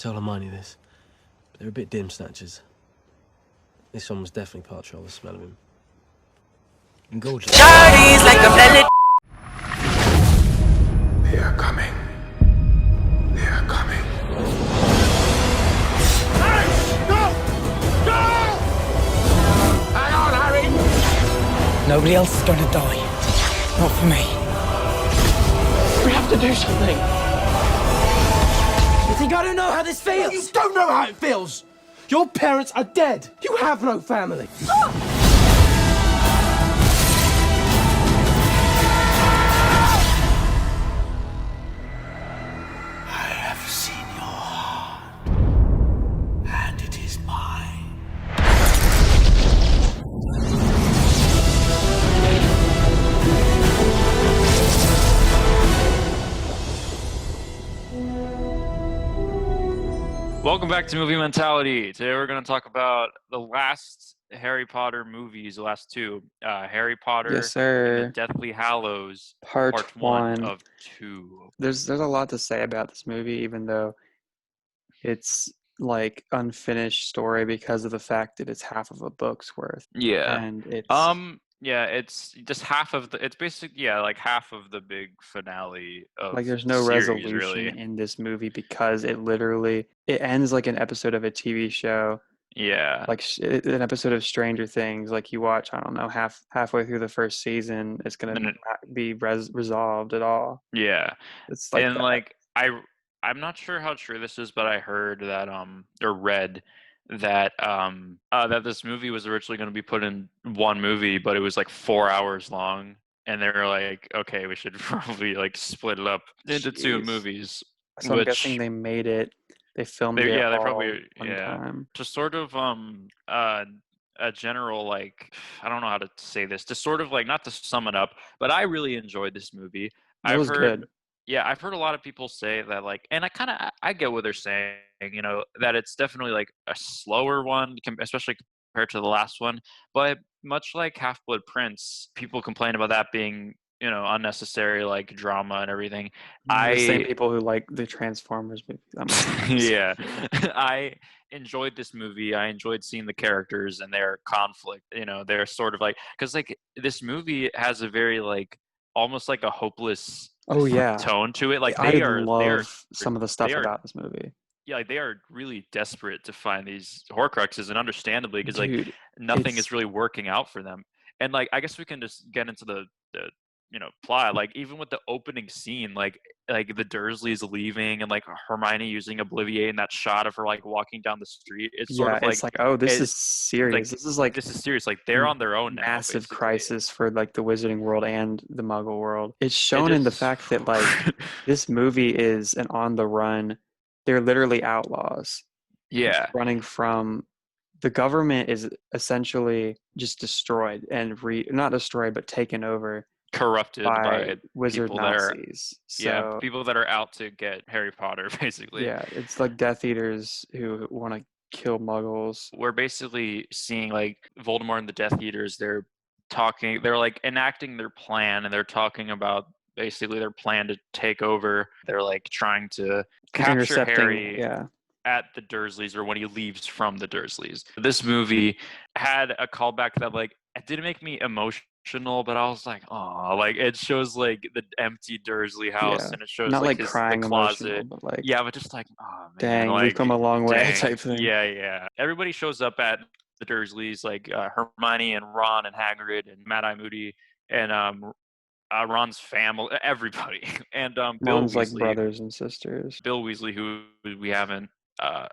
tell Hermione this, but they're a bit dim snatchers. This one was definitely part troll, the smell of him. And gorgeous. Shawty's like a blended. They are coming. They are coming. Hey! Go! Go! Hang on, Harry! Nobody else is gonna die. Not for me. We have to do something. You think I don't know how this feels? You don't know how it feels. Your parents are dead. You have no family. I have seen your heart, and it is mine. Welcome back to Movie Mentality. Today we're going to talk about the last Harry Potter movies, the last two. Harry Potter Yes, sir. and the Deathly Hallows Part One one. of 2. There's a lot to say about this movie, even though it's like unfinished story because of the fact that it's half of a book's worth. Yeah. And it's Yeah, it's just half of the. It's basically like half of the big finale of like there's no the series, resolution really. in this movie because it ends like an episode of a TV show, Yeah. like an episode of Stranger Things. Like you watch, I don't know, halfway through the first season, it's gonna And not be resolved at all. Yeah. It's like And that. like I'm not sure how true this is, but I heard that or read that that this movie was originally going to be put in one movie, but it was like 4 hours long, and they were like, okay, we should probably like split it up into two Jeez. movies. So I'm which guessing they filmed it they all probably one time. just sort of a general, like, I don't know how to say this, to sort of like, not to sum it up, but I really enjoyed this movie. It was good. Yeah, I've heard a lot of people say that, like, and I get what they're saying, that it's definitely like a slower one, especially compared to the last one. But much like Half-Blood Prince, people complain about that being, unnecessary, like, drama and everything. The same people who like the Transformers movies. Yeah, I enjoyed this movie. I enjoyed seeing the characters and their conflict. They're sort of like, because like this movie has a very like almost like a hopeless tone to it. Like I love some of the stuff about this movie. Yeah, like they are really desperate to find these Horcruxes, and understandably, because like nothing is really working out for them. And like I guess we can just get into the plot. Like even with the opening scene, like the Dursleys leaving and like Hermione using Obliviate and that shot of her like walking down the street. It's sort of like, it's like, oh, this is serious. Like, this is serious. Like they're on their own now. Massive crisis for like the Wizarding world and the Muggle world. It's shown in the fact that like this movie is an on the run. They're literally outlaws. Yeah, running from the government is essentially just destroyed and not destroyed but taken over. Corrupted by wizard Nazis. People that are out to get Harry Potter, basically. Yeah, it's like Death Eaters who want to kill Muggles. We're basically seeing like Voldemort and the Death Eaters. They're like enacting their plan, and they're talking about basically their plan to take over. They're like trying to capture Harry at the Dursleys, or when he leaves from the Dursleys. This movie had a callback that like it didn't make me emotional, but I was like, oh, like it shows like the empty Dursley house, and it shows not like the crying closet, but like but just like, oh man, dang, like, we've come a long way type thing. Yeah. Everybody shows up at the Dursleys, like Hermione and Ron and Hagrid and Mad-Eye Moody and Ron's family, everybody, and Bill Ron's Weasley, like brothers and sisters. Bill Weasley, who we haven't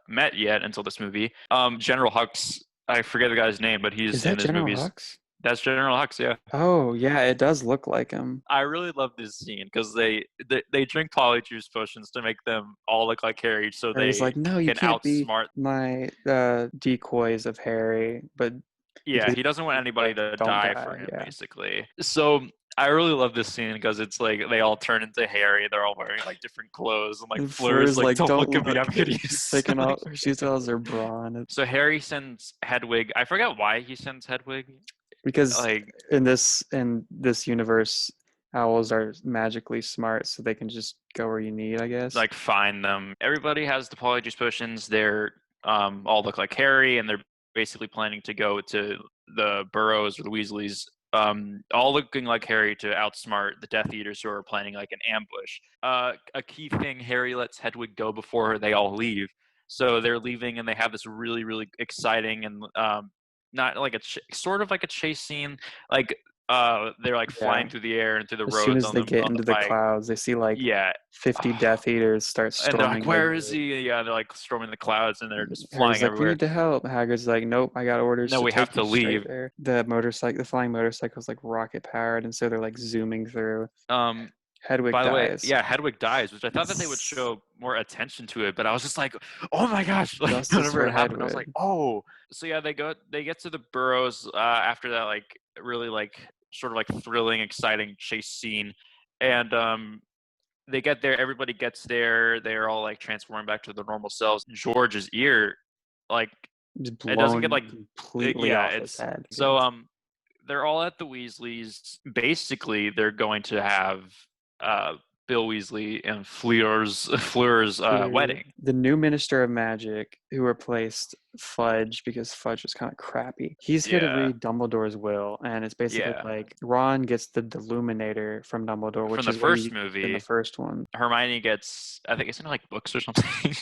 met yet until this movie. General Hux, I forget the guy's name, but he's in this movie. Hux? That's General Hux, yeah. Oh, yeah, it does look like him. I really love this scene because they drink polyjuice potions to make them all look like Harry, so He's like, no, you can't outsmart be my decoys of Harry, but yeah, he doesn't want anybody to die for him, basically. So I really love this scene because it's like they all turn into Harry. They're all wearing like different clothes, and like Fleur's like, don't look at me, I'm hideous. Taking off, she tells her brawn. So Harry sends Hedwig. I forget why he sends Hedwig. Because like in this universe, owls are magically smart, so they can just go where you need, I guess. Like find them. Everybody has the polyjuice potions. They're all look like Harry, and they're basically planning to go to the Burrows or the Weasleys, all looking like Harry to outsmart the Death Eaters who are planning like an ambush. A key thing: Harry lets Hedwig go before they all leave. So they're leaving, and they have this really, really exciting and not like sort of like a chase scene. Like they're like flying through the air and through the as roads soon as on they the get on into the the bike. clouds, they see like Yeah. 50 Death Eaters start And storming. they're like, "Where over. is he?" Yeah, they're like storming the clouds, and they're just Harry's flying like, "We everywhere. need to help." Hagrid's like, "Nope, I got orders No, to we have take to you straight leave. there." The flying motorcycle's like rocket powered, and so they're like zooming through. Hedwig By the way, dies. yeah, Hedwig dies, which I thought that they would show more attention to it, but I was just like, "Oh my gosh!" Like Justice whenever for it happened, I was like, Hedwig. "Oh." So yeah, they get to the Burrows after that, like really like sort of like thrilling, exciting chase scene, and they get there. Everybody gets there. They're all like transforming back to their normal selves. George's ear, like Just it doesn't get blown like completely yeah, off his it's head. so they're all at the Weasleys. Basically, they're going to have uh, Bill Weasley and Fleur's wedding. The new Minister of Magic, who replaced Fudge because Fudge was kind of crappy. He's here to Yeah, read Dumbledore's will, and it's basically yeah. like Ron gets the Deluminator from Dumbledore, From which the is what first he in the movie, first one. Hermione gets, I think, isn't it like books or something?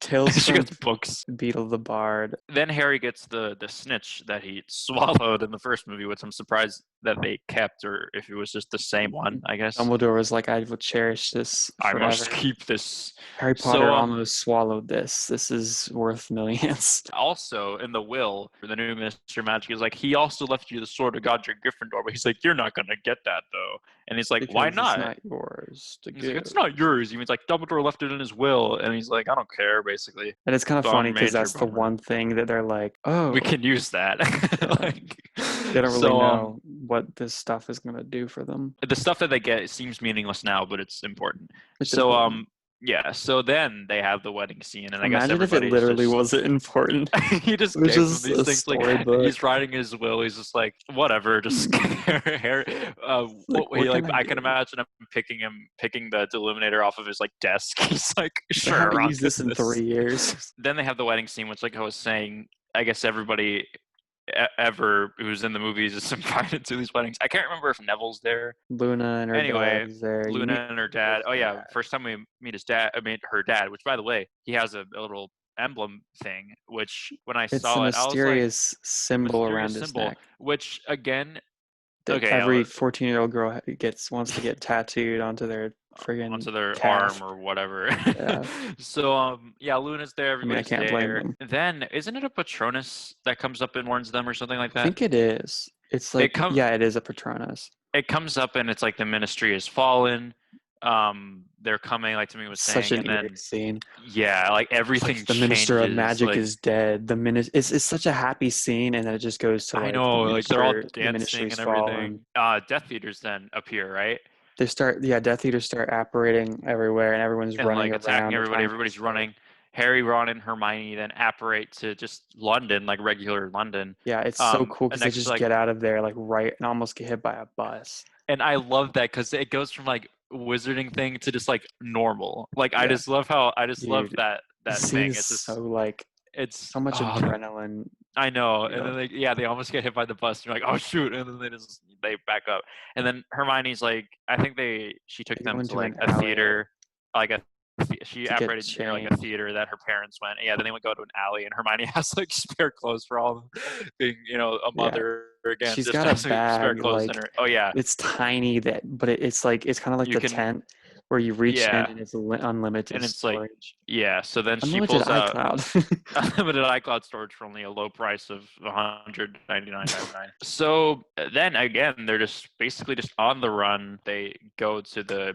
Tales She from gets books. Beetle the Bard. Then Harry gets the snitch that he swallowed in the first movie, which I'm surprised that they kept, or if it was just the same one. I guess Dumbledore was like, "I will cherish this I forever." must keep this. Harry Potter So almost swallowed this. This is worth millions. also in the will, the new Mr. Magic is like, he also left you the sword of Godric Gryffindor, but he's like, "You're not gonna get that though," and he's like, "Why Because it's not?" not yours to He's like, give. "It's not yours." He means like Dumbledore left it in his will, and he's like, "I don't care," basically. And it's kind of funny because Major that's the bummer. one thing that they're like, "Oh, We can use that. Like, they don't really so know what this stuff is gonna do for them." the stuff that they get seems meaningless now, but it's important. It's So important. yeah. So then they have the wedding scene, and I guess Imagine if it everybody's literally just wasn't important. he just It was gave them just these a things like storybook. he's writing his will. He's just like, whatever, just Harry. Like, what Like can I do? can imagine him picking the Deluminator off of his like desk. He's like, I sure, haven't I'll used get this in 3 years. Then they have the wedding scene, which, like I was saying, I guess everybody ever who's in the movies is invited to these weddings. I can't remember if Neville's there. Luna and her Anyway, dad is there. You meet Luna and her dad. Oh yeah, dad. first time we meet his dad. I mean her dad, which by the way, he has a little emblem thing. Which when I It's a saw it, I was like, mysterious symbol around his symbol. neck Which again, that okay, every 14-year-old girl wants to get tattooed onto their friggin' onto their calf. arm or whatever. Yeah. So yeah, Luna's there. I mean, I Everybody's can't blame there. them. Then isn't it a Patronus that comes up and warns them or something like I that? think it is. It's like, yeah, it is a Patronus. It comes up and it's like the ministry has fallen. They're coming, like Timmy was saying, Such an and eerie then scene. yeah, like everything Like, the Minister of changes, Magic like, is dead. It's such a happy scene, and then it just goes to I like know, like they're all the dancing ministry's and fallen. everything. Death Eaters then appear, right? Death Eaters start apparating everywhere, and everyone's And running like attacking around. everybody. Everybody's running. Harry, Ron, and Hermione then apparate to just London, like regular London. Yeah, it's so cool because they next just to, like, get out of there like right and almost get hit by a bus. and I love that because it goes from like wizarding thing to just like normal. Like I Yeah. just love how I just love Dude, that The scene thing. is It's just so like it's so much adrenaline. I know, You and know? then they almost get hit by the bus. And you're like, oh shoot, and then they back up, and then Hermione's like, I think she took They go them to into like an a alley theater, like she to get apparated near like a changed. theater that her parents went. Yeah, then they would go to an alley, and Hermione has like spare clothes for all of them, being a Yeah. mother again. She's just got has a spare bag clothes like in her. Oh yeah, it's tiny but it's like it's kind of like you the can tent where you reach in yeah, and it's unlimited and it's like storage. yeah. So then she Unlimited pulls out iCloud. unlimited iCloud storage for only a low price of $199.99. So then again, they're just basically just on the run. They go to the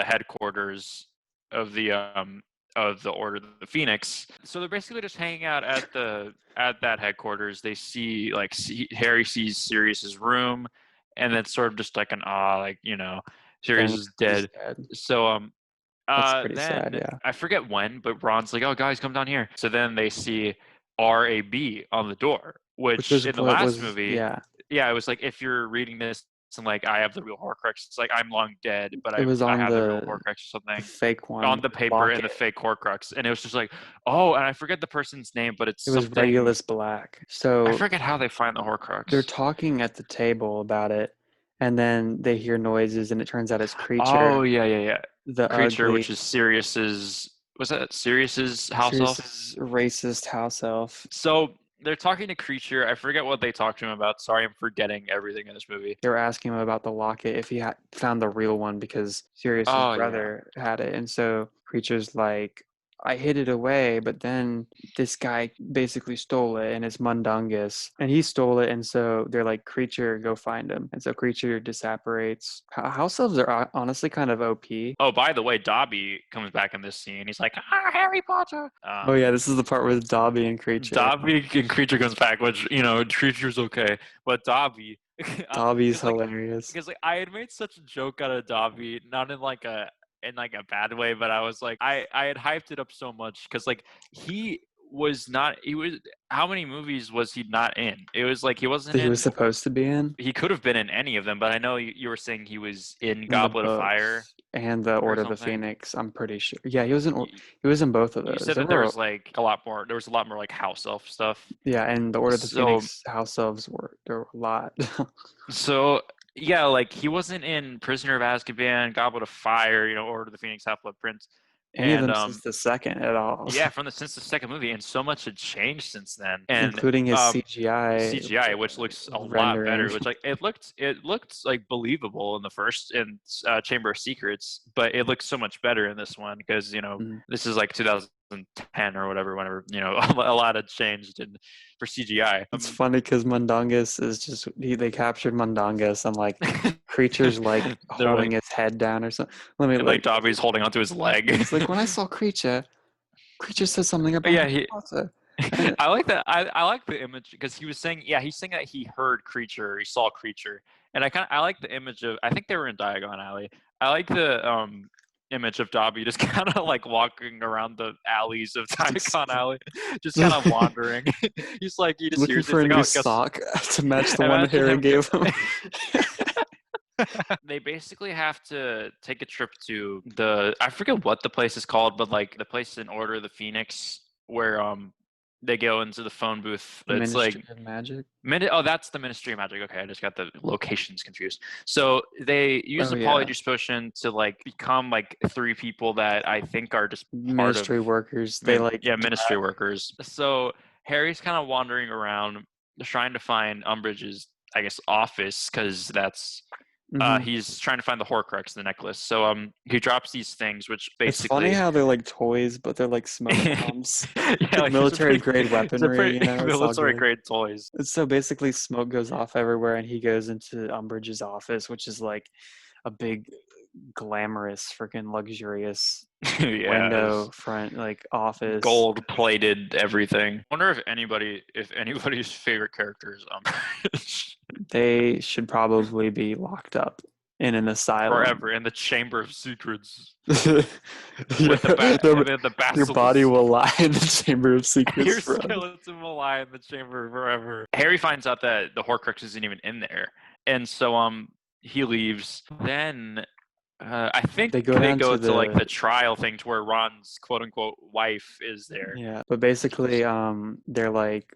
headquarters of the Order of the Phoenix. So they're basically just hanging out at that headquarters. They see Harry sees Sirius's room, and it's sort of just like Sirius Thank is God he's dead. dead. So That's pretty then sad, yeah. I forget when, but Ron's like, "Oh, guys, come down here." So then they see R.A.B on the door, which was in the what last was movie, yeah. yeah, it was like, if you're reading this and like I have the real Horcrux. It's like I'm long dead, but It was I on have the real the Horcrux or something fake one. on the paper and the locket. fake Horcrux, and it was just like, oh, and I forget the person's name, but it's It was something. Regulus Black. I So forget how they find the Horcrux. they're talking at the table about it, and then they hear noises, and it turns out it's Creature. Oh yeah. The Creature, ugly, which is Sirius's. Was that Sirius's house elf? Sirius's racist house elf. So they're talking to Creature. I forget what they talked to him about. Sorry, I'm forgetting everything in this movie. They were asking him about the locket if he had found the real one because Sirius's brother had it, and so Creature's like, I hid it away, but then this guy basically stole it, and it's Mundungus, and he stole it, and so they're like, Creature, go find him, and so Creature disapparates. House elves are honestly kind of OP. Oh, by the way, Dobby comes back in this scene. He's like, Harry Potter. Oh yeah, this is the part with Dobby and Creature. Dobby and Creature comes back, which, you know, Creature's okay, but Dobby. Dobby's hilarious. Because like I had made such a joke out of Dobby, not in like a bad way, but I was like, I had hyped it up so much because like he was how many movies was he not in? It was like he wasn't He was supposed to be in. He could have been in any of them, but I know you were saying he was in Goblet of Fire and the Order of the Phoenix. I'm pretty sure. Yeah, he was in both of those. You said that there was like a lot more like house elf stuff. Yeah, and the Order of the Phoenix house elves there were a lot. So yeah, like he wasn't in Prisoner of Azkaban, Goblet of Fire, you know, Order of the Phoenix, Half-Blood Prince. Any of them since the second at all. Yeah, since the second movie, and so much had changed since then, and including his CGI, which looks a lot better. Which like it looked like believable in the first in Chamber of Secrets, but it looks so much better in this one because you know this is like 2010 or whatever. Whenever you know a lot had changed for CGI. It's funny because Mundungus is just they captured Mundungus and like Creature's like holding his head down or something. Like Dobby's holding onto his leg. It's like when I saw Creature said something about Harry Potter. I like that. I like the image because he's saying that he heard Creature, he saw Creature, and I like the image of. I think they were in Diagon Alley. I like the image of Dobby just kind of like walking around the alleys of Diagon Alley, just kind of wandering. He's like he just looking hears for a new sock to match the one Harry gave him. They basically have to take a trip to I forget what the place is called, but like the place in Order of the Phoenix where they go into the phone booth. It's Ministry of Magic. That's the Ministry of Magic. Okay, I just got the locations confused. So they use the Polyjuice Potion to like become like three people that I think are just Ministry workers. Ministry workers. So Harry's kind of wandering around trying to find Umbridge's, I guess, office because that's. He's trying to find the Horcrux, the necklace. So he drops these things, which basically. It's funny how they're like toys, but they're like smoke bombs, like military grade weaponry. Military grade toys. So basically, smoke goes off everywhere, and he goes into Umbridge's office, which is like a big, glamorous, freaking luxurious window front like office, gold plated everything. I wonder if anybody's favorite character is Umbridge. They should probably be locked up in an asylum forever in the Chamber of Secrets. With the your body will lie in the Chamber of Secrets. Your forever. skeleton will lie in the chamber forever. Harry finds out that the Horcrux isn't even in there, and so he leaves. Then I think they go to like the trial thing to where Ron's quote unquote wife is there. Yeah, but basically, they're like,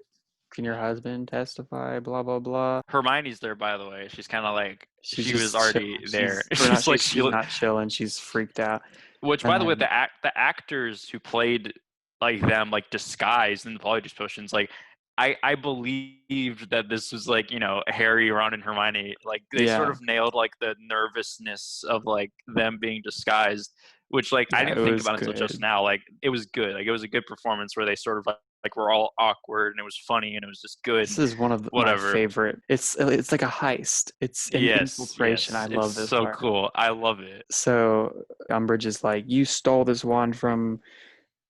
can your husband testify? Blah blah blah. Hermione's there, by the way. She's kind of like she was already there. She's not chilling. She's freaked out. Which, by the way, the actors who played like them, like disguised in the Polyjuice Potions, like I believed that this was like, you know, Harry, Ron, and Hermione. Like they sort of nailed like the nervousness of like them being disguised, which like I didn't think about until just now. Like it was good. Like it was a good performance where they sort of like we're all awkward and it was funny and it was just good. This is one of my favorite. It's like a heist. It's an infiltration. I love this. So cool. I love it. So Umbridge is like, you stole this wand from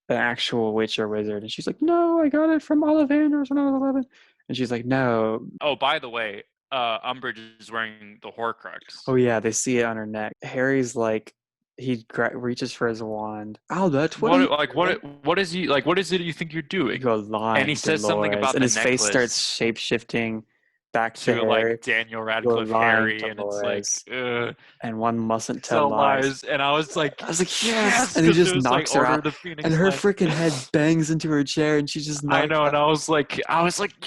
an actual witch or wizard, and she's like, no, I got it from Ollivanders when I was 11. And she's like, no. Oh, by the way, Umbridge is wearing the Horcrux. Oh yeah, they see it on her neck. Harry's like, he reaches for his wand. Albert, what is he like? What is it you think you're doing? He goes, lying, and he says something about and the his necklace. face starts shape shifting back to to Harry. like Daniel You're Radcliffe lying, Harry, and it's like, Dolores. And one mustn't tell tell lies. lies. And I was like, yes, yes, and he 'cause just it was knocks like her Order out, of the Phoenix and her Light. freaking head bangs into her chair, and she just knocks I know, out. and I was like,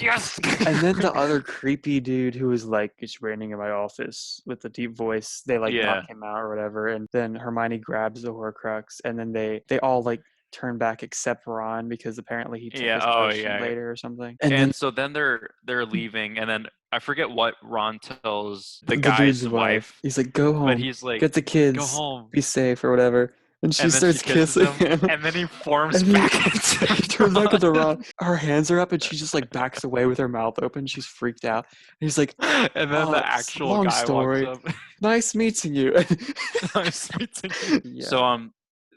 yes. And then the other creepy dude who was like, it's raining in my office with the deep voice, they like Yeah. knock him out or whatever. And then Hermione grabs the Horcrux, and then they all like turn back except Ron, because apparently he took Yeah, his oh, potion yeah. later or something. And then so then they're leaving, and then I forget what Ron tells the the guy's dude's wife, he's like, go home, but he's like, get the go kids, home. be safe or whatever. And she And then starts she kisses kissing him, him. and then he forms And he- back into He turns back into Ron. Ron. Her hands are up, and she just like backs away with her mouth open. She's freaked out. And he's like, And then the actual long guy story. walks up. Nice meeting you. Nice meeting you. Yeah. So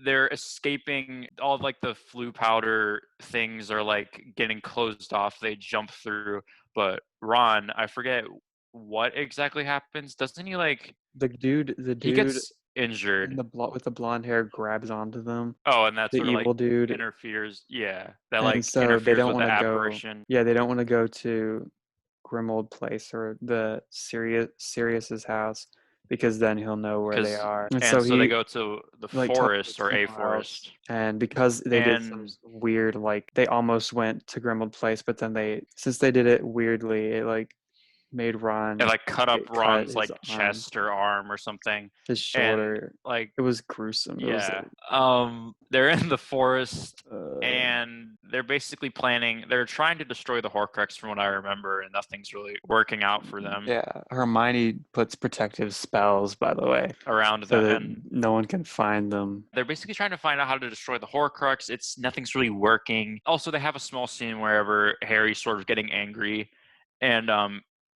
they're escaping. All of, like the flu powder things are like getting closed off. They jump through, but Ron, I forget what exactly happens. Doesn't he like? the dude He gets injured. with the blonde hair grabs onto them. Oh, and that's The sort of evil like dude. interferes. Yeah, that And like so they interferes don't with the want to go. apparition. Yeah, they don't want to go to Grimold Place or the Sirius's house, because then he'll know where they are. And so they go to the like, talks forest to or a someone else. forest. And because they did some And weird, like they almost went to Grimold Place, but then since they did it weirdly, it like made Ron it like cut up cut Ron's his like arm, chest or arm or something. his shoulder. Like It was gruesome. It was, they're in the forest uh, and they're basically they're trying to destroy the Horcrux from what I remember, and nothing's really working out for them. yeah, Hermione puts protective spells, by the way, Around so them, that and no one can find them. they're basically trying to find out how to destroy the Horcrux. Nothing's really working. Also, they have a small scene wherever Harry's sort of getting angry, and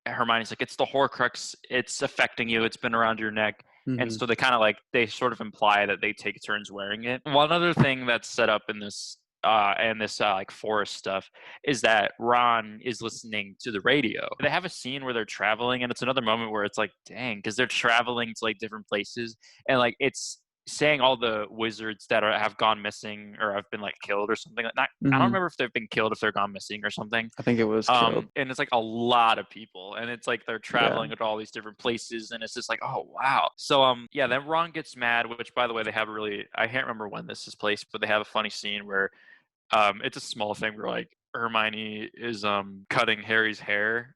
Hermione's like, "It's the Horcrux. It's affecting you. It's been around your neck." And so they sort of imply that they take turns wearing it. One other thing that's set up in this like forest stuff is that Ron is listening to the radio. They have a scene where they're traveling, and it's another moment where it's like, dang, because they're traveling to like different places, and like it's saying all the wizards that have gone missing or have been like killed or something like that. I don't remember if they've been killed, if they're gone missing or something. I think it was killed. And it's like a lot of people, and it's like they're traveling to all these different places, and it's just like, oh wow. So then Ron gets mad, which by the way, they have I can't remember when this is placed, but they have a funny scene where it's a small thing where like Hermione is cutting Harry's hair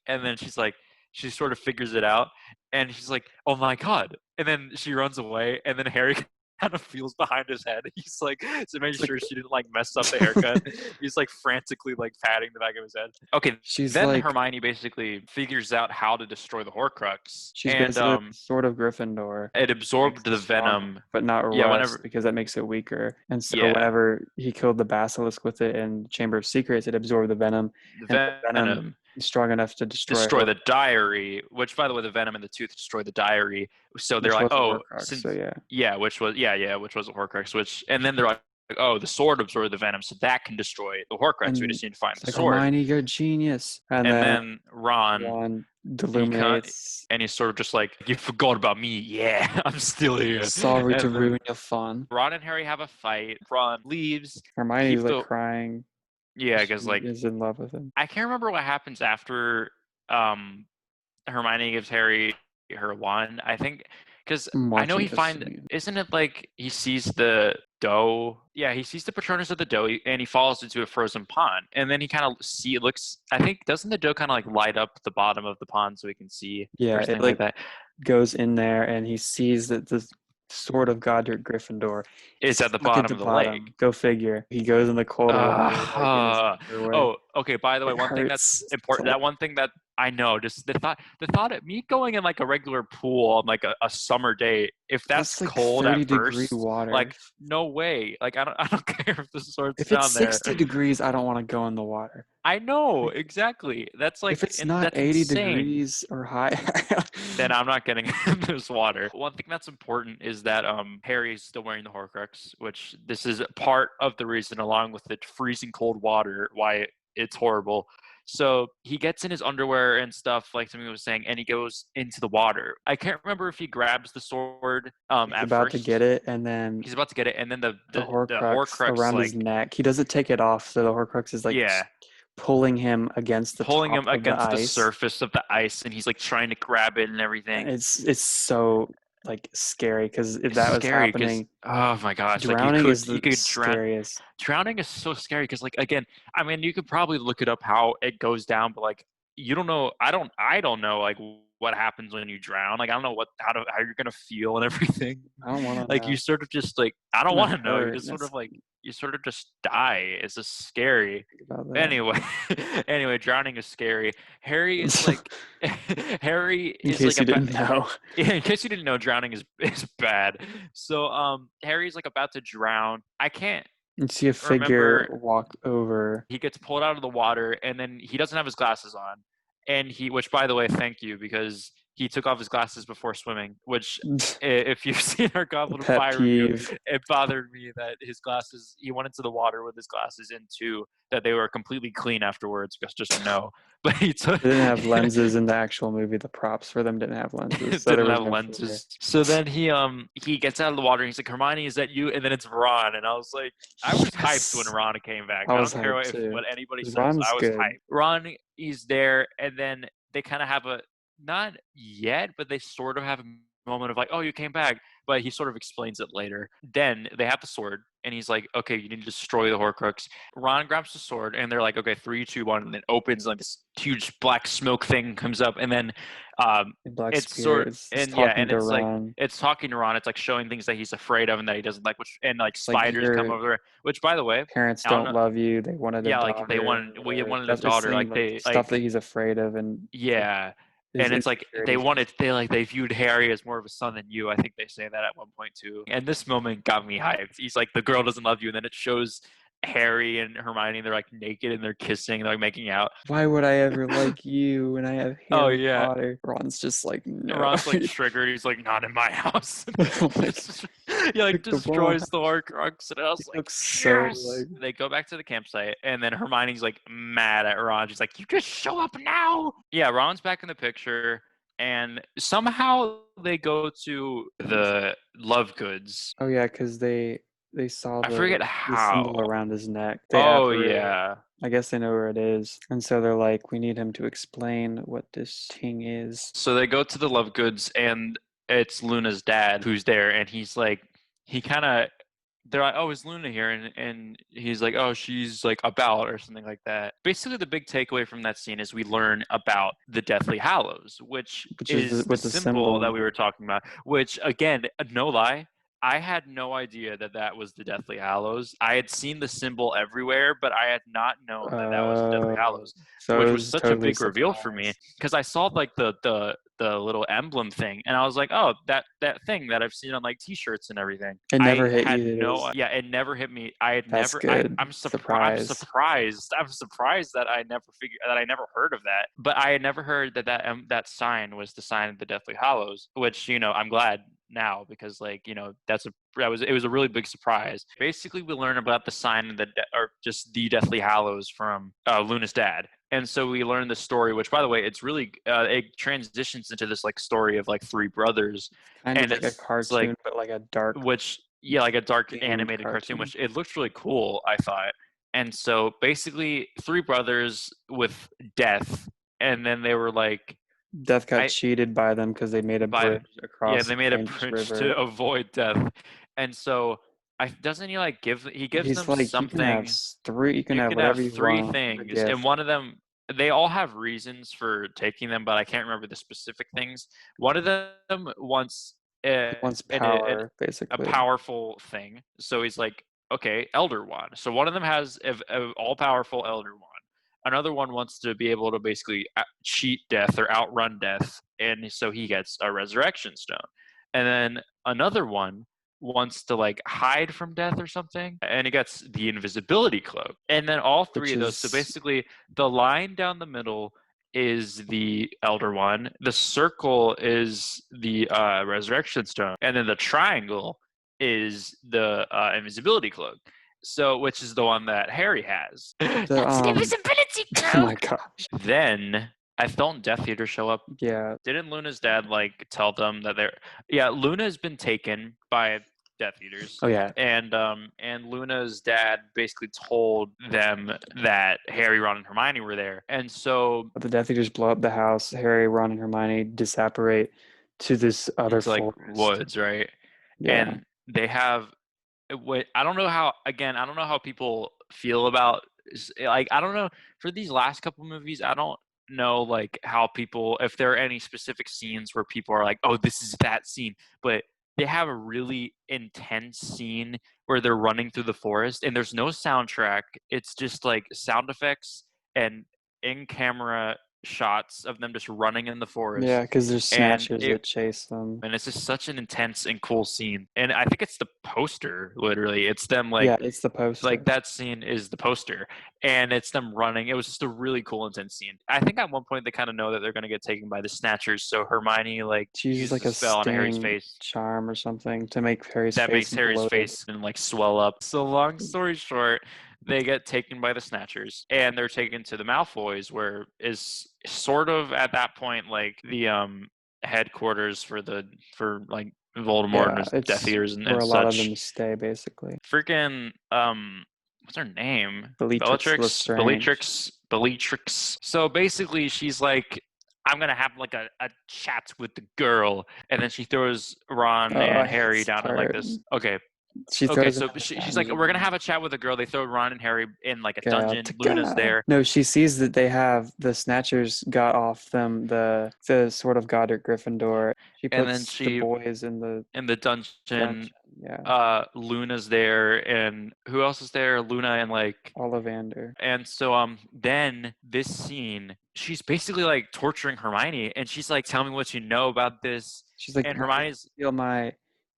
and then she sort of figures it out, and she's like, oh my god, and then she runs away, and then Harry kind of feels behind his head. He's like, to make sure she didn't like mess up the haircut. He's like frantically like patting the back of his head. Okay, then like, Hermione basically figures out how to destroy the Horcrux. She's basically sort of Gryffindor. It absorbed the venom, but not rust, because that makes it weaker. And so whenever he killed the basilisk with it in Chamber of Secrets, it absorbed the venom. The venom is strong enough to destroy the diary. Which, by the way, the venom in the tooth destroy the diary. So they're like, oh, which was a Horcrux. And then they're like, oh, the sword absorbed the venom, so that can destroy the Horcrux. We just need to find the sword. Hermione, you're a genius. And then Ron deluminates, and he's sort of just like, you forgot about me. Yeah, I'm still here. Sorry to ruin your fun. Ron and Harry have a fight. Ron leaves. Hermione's like crying. Yeah, because like is in love with him. I can't remember what happens after Hermione gives Harry her wand. I think because I know isn't it like he sees the dough? Yeah, he sees the Patronus of the dough, and he falls into a frozen pond, and then he kind of I think, doesn't the dough kind of like light up the bottom of the pond so he can see? Yeah, it like that goes in there, and he sees that the Sword of Godric Gryffindor is at the bottom of the lake. Go figure. He goes in the cold water. Okay. By the way, one thing that's important. That one thing that I know, just the thought of me going in like a regular pool on like a summer day, if that's like cold at first, water. Like no way. Like I don't care if the sword's if down it's there. 60 degrees, I don't want to go in the water. I know exactly. That's like if it's not 80 degrees or higher, then I'm not getting in this water. One thing that's important is that Harry's still wearing the Horcrux, which this is part of the reason, along with the freezing cold water, why it's horrible. So he gets in his underwear and stuff, like somebody was saying, and he goes into the water. I can't remember if he grabs the sword he's about to get it, and then he's about to get it, and then the Horcrux around his neck. He doesn't take it off, so the Horcrux is like pulling him against the pulling top him of against the ice. surface of the ice, and he's like trying to grab it and everything. It's so like scary because if It's that was scary 'cause- happening, oh my gosh, like drowning is you the could scariest. drowning is so scary because, like, again, I mean, you could probably look it up how it goes down, but like you don't know. I don't know like what happens when you drown. Like I don't know how you're gonna feel and everything. I don't want to Like know. you sort of just like I don't Gonna want to know. You hurt, just and sort it's of like you sort of just die. It's just scary. about that. Anyway, anyway, drowning is scary. Harry is like Harry In is case like you about, didn't know. in case you didn't know, drowning is bad. So Harry's like about to drown. I can't You see a figure remember. walk over. He gets pulled out of the water, and then he doesn't have his glasses on, and which by the way, thank you, because he took off his glasses before swimming, which if you've seen our Goblet of Pet Fire review, peeve. it bothered me that his glasses, he went into the water with his glasses in too, that they were completely clean afterwards, just no. But he took They didn't have lenses in the actual movie. The props for them didn't have lenses, so there didn't was have no lenses. So then he gets out of the water and he's like, Hermione, is that you? And then it's Ron, and I was like, I was hyped when Yes. Ron came back. I I was don't care hyped too. what anybody says. Ron's I was good. hyped. Ron, he's there, and then they kind of have a not yet, but they sort of have a moment of like, oh, you came back, but he sort of explains it later. Then they have the sword, and he's like, okay, you need to destroy the Horcrux. Ron grabs the sword, and they're like, okay, 3, 2, 1, and it opens, like this huge black smoke thing comes up, and then The Black it's Spirit sort is and talking yeah, and to it's like Ron. it's talking to Ron. It's like showing things that he's afraid of and that he doesn't like, which and like like spiders come your over. Which, by the way, Parents I don't don't know. love you. They wanted a Yeah, daughter. like we Whatever. wanted a It's daughter. saying, Like they stuff that like he's afraid of, and yeah. his And it's like insecurities. they viewed Harry as more of a son than you. I think they say that at one point too. And this moment got me hyped. He's like, the girl doesn't love you, and then it shows Harry and Hermione. They're like naked and they're kissing. They're like making out. Why would I ever like you when I have Oh Harry yeah. Potter? Ron's just like, no. Ron's like triggered. He's like, not in my house. He like Like the destroys the wall. Horcrux, and I was He like, looks so yes. like They go back to the campsite, and then Hermione's like mad at Ron. She's like, you just show up now. Yeah, Ron's back in the picture, and somehow they go to the Love Goods. oh yeah, because they saw I forget the how. symbol around his neck. They Oh apparated it. yeah. I guess they know where it is, and so they're like, we need him to explain what this thing is. So they go to the Love Goods, and it's Luna's dad who's there, and he's like, he kind of, they're like, oh, is Luna here? And he's like, oh, she's like about or something like that. Basically, the big takeaway from that scene is we learn about the Deathly Hallows, which is with the the symbol that symbol. we were talking about. Which, again, no lie, I had no idea that was the Deathly Hallows. I had seen the symbol everywhere, but I had not known that was the Deathly Hallows, So which it was was such a totally big reveal for me surprise. because I saw like the little emblem thing, and I was like, oh, that thing that I've seen on like T-shirts and everything. It never I hit had you. no, yeah, it never hit me. I had That's never. good. I'm Surprise. surprised. I'm surprised that I never figured that I never heard of that. But I had never heard that sign was the sign of the Deathly Hallows, which I'm glad now because like it was a really big surprise. Basically, we learn about the sign of or just the Deathly Hallows from Luna's dad. And so we learn the story, which, by the way, it's really it transitions into this like story of like 3 brothers, Kind and of like a it's cartoon, like but like a dark like a dark themed animated cartoon, cartoon. which it looks really cool, I thought. And so basically, 3 brothers with death, and then they were like Death got I cheated by them because they made a by bridge across they the made a dangerous bridge to river. avoid death, and so doesn't he like he gives He's them like, you can have something. 3, you can You have can have whatever you 3 want. A things, and gift. one of them, they all have reasons for taking them, but I can't remember the specific things. One of them wants He wants a power, basically. powerful thing, so he's like, okay, Elder Wand. So one of them has a all-powerful Elder Wand. Another one wants to be able to basically cheat death or outrun death, and so he gets a Resurrection Stone. And then another one wants to like hide from death or something, and he gets the Invisibility Cloak. And then all 3 of those. So basically, the line down the middle is the Elder One. The circle is the Resurrection Stone, and then the triangle is the Invisibility Cloak. So, which is the one that Harry has. The, That's an invisibility cloak. oh my gosh. Then don't Death Eater show up? Yeah. Didn't Luna's dad like tell them that they're? Yeah, Luna has been taken by Death Eaters. Oh yeah. And Luna's dad basically told them that Harry, Ron, and Hermione were there. And so The Death Eaters blow up the house. Harry, Ron, and Hermione disapparate to this other it's like forest. woods, right? Yeah. And they have what I don't know how people feel about, like, I don't know, for these last couple movies, I don't know like how people, if there are any specific scenes where people are like, oh, this is that scene, but they have a really intense scene where they're running through the forest and there's no soundtrack. It's just like sound effects and in camera shots of them just running in the forest. Yeah, because there's And snatchers that chase them. and it's just such an intense and cool scene. And I think it's the poster, literally. It's them like, yeah, it's the poster. like that scene is the poster, and it's them running. It was just a really cool, intense scene. I think at one point they kind of know that they're going to get taken by the Snatchers, so Hermione like she uses like a spell on Harry's sting face charm or something to make Harry's that face makes Harry's bloated. face and like swell up. So long story short, they get taken by the Snatchers, and they're taken to the Malfoys, where is sort of at that point like the headquarters for like Voldemort and his Death Eaters and where a such. lot of them stay, basically. Freaking what's her name? Bellatrix. Bellatrix. So basically, she's like, I'm gonna have like a chat with the girl, and then she throws Ron and Harry down in like this. Okay. She's like, we're gonna have a chat with a girl. They throw Ron and Harry in like a dungeon. Luna's there. No, she sees that they have the Snatchers got off them the sort of Goddard Gryffindor. She puts the boys in the dungeon. Yeah. Luna's there, and who else is there? Luna and like Ollivander. And so then this scene, she's basically like torturing Hermione, and she's like, tell me what you know about this. She's like, and Hermione's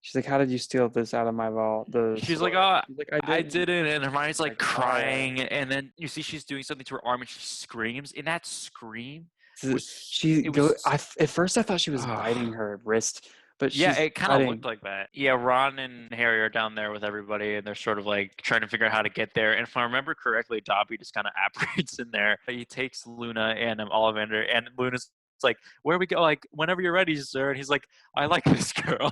She's like, how did you steal this out of my vault? She's like, oh, I didn't. And Hermione's like crying. And then you see she's doing something to her arm and she screams. And that scream at first I thought she was biting her wrist. But yeah, it kind of looked like that. Yeah, Ron and Harry are down there with everybody, and they're sort of like trying to figure out how to get there. And if I remember correctly, Dobby just kind of apparates in there. He takes Luna and Ollivander, and Luna's like, where we go? Like, whenever you're ready, sir. And he's like, I like this girl.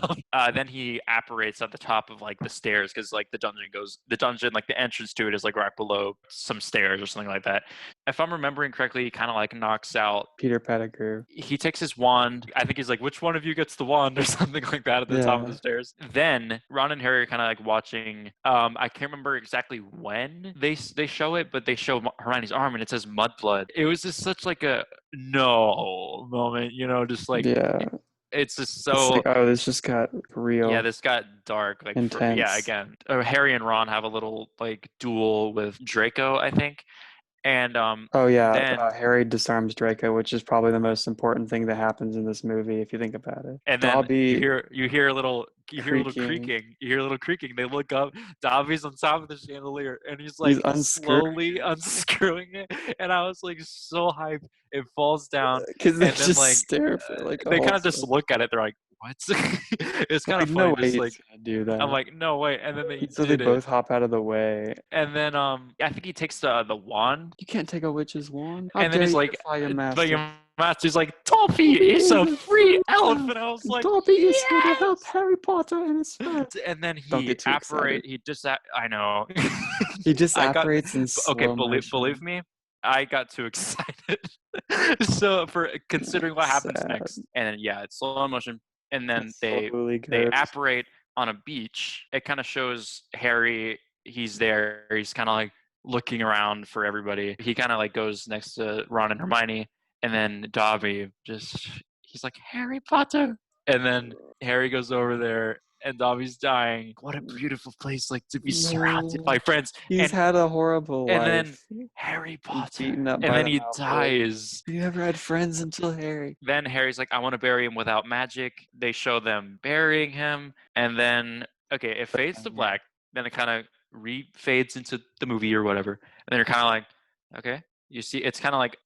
Then he apparates at the top of like the stairs, because like the dungeon, like the entrance to it is like right below some stairs or something like that. If I'm remembering correctly, he kind of like knocks out Peter Pettigrew. He takes his wand. I think he's like, which one of you gets the wand or something like that at the top of the stairs. Then Ron and Harry are kind of like watching. I can't remember exactly when they show it, but they show Hermione's arm and it says Mudblood. It was just such like a no moment, just like it's just so it's like, oh, this just got real. Yeah, this got dark, like intense. Again, Harry and Ron have a little like duel with Draco, I think. And Harry disarms Draco, which is probably the most important thing that happens in this movie if you think about it. And then you hear a little creaking. You hear a little creaking. They look up. Dobby's on top of the chandelier, and he's like slowly unscrewing it. And I was like so hyped. It falls down, because they just like stare for like. They kind of just look at it. They're like, "What?" It's kind of funny. No way he's gonna do that. I'm like, "No way!" And then they both hop out of the way. And then I think he takes the wand. You can't take a witch's wand. And then he's like, your master. Master's like, Dobby is a free elf. And I was like, Dobby is here to help Harry Potter and his friends. And then he apparates. I know. He just apparates in slow motion. Believe me, I got too excited. So for considering what happens next. And then it's slow motion. And then they apparate on a beach. It kind of shows Harry. He's there. He's kind of like looking around for everybody. He kind of like goes next to Ron and Hermione. And then Dobby he's like, Harry Potter. And then Harry goes over there and Dobby's dying. What a beautiful place, like to be surrounded by friends. He's had a horrible life. And then Harry Potter. And then he dies. You never had friends until Harry. Then Harry's like, I want to bury him without magic. They show them burying him. And then, it fades to black. Then it kind of fades into the movie or whatever. And then you're kind of like, okay. You see, it's kind of like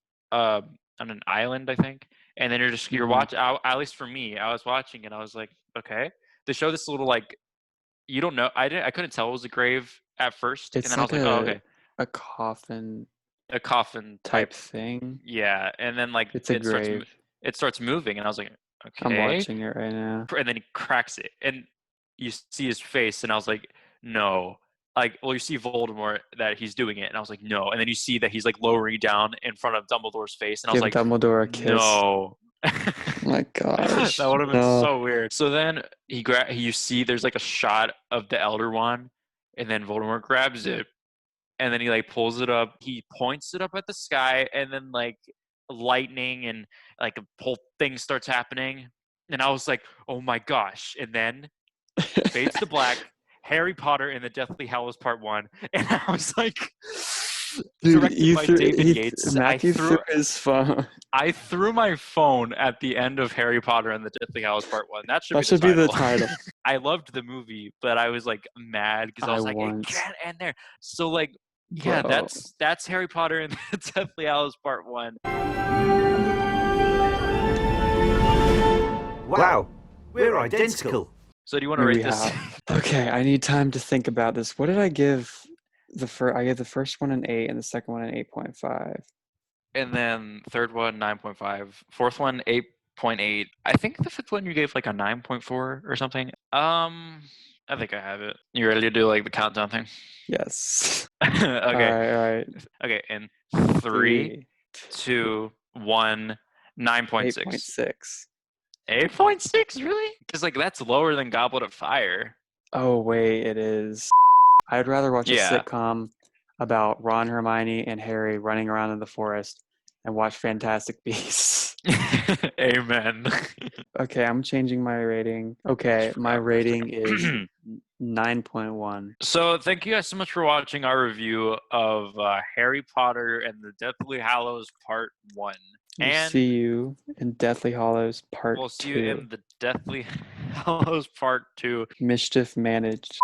on an island, I think. And then you're watching, at least for me, I was watching and I was like, okay. They show this little like, you don't know, I couldn't tell it was a grave at first. It's and then I was like, oh, okay. A coffin. A coffin type thing. Yeah. And then like it's a grave. It starts moving and I was like, okay. I'm watching it right now. And then he cracks it. And you see his face, and I was like, no. Like, well, you see Voldemort that he's doing it, and I was like, no. And then you see that he's like lowering down in front of Dumbledore's face, and I was Give like, Dumbledore a kiss. no. My gosh. That would have been No. so weird. So then you see there's like a shot of the Elder Wand, and then Voldemort grabs it, and then he like pulls it up. He points it up at the sky, and then like lightning and like a whole thing starts happening. And I was like, oh my gosh. And then fades to black. Harry Potter and the Deathly Hallows Part One, and I was like, Dude, directed by David Yates. Matthew threw his phone. I threw my phone at the end of Harry Potter and the Deathly Hallows Part One. That should be the title. I loved the movie, but I was like mad because I was like, it can't end there. So like, yeah, Bro. that's Harry Potter and the Deathly Hallows Part One. Wow, we're identical. So do you want to rate this? Okay, I need time to think about this. What did I give the first? I gave the first one an 8 and the second one an 8.5. And then third one 9.5, fourth one 8.8. I think the fifth one you gave like a 9.4 or something. I think I have it. You ready to do like the countdown thing? Yes. Okay. All right. Okay. In 3, 2, 1, 9.6. 8.6. 8.6, really? Because like that's lower than Goblet of Fire. Oh wait, it is. I'd rather watch a sitcom about Ron, Hermione, and Harry running around in the forest and watch Fantastic Beasts. Amen. Okay, I'm changing my rating. Okay, my rating is 9.1. So thank you guys so much for watching our review of Harry Potter and the Deathly Hallows Part 1. We'll see you in Deathly Hallows Part 2. We'll see you in the Deathly Hallows Part 2. Mischief managed.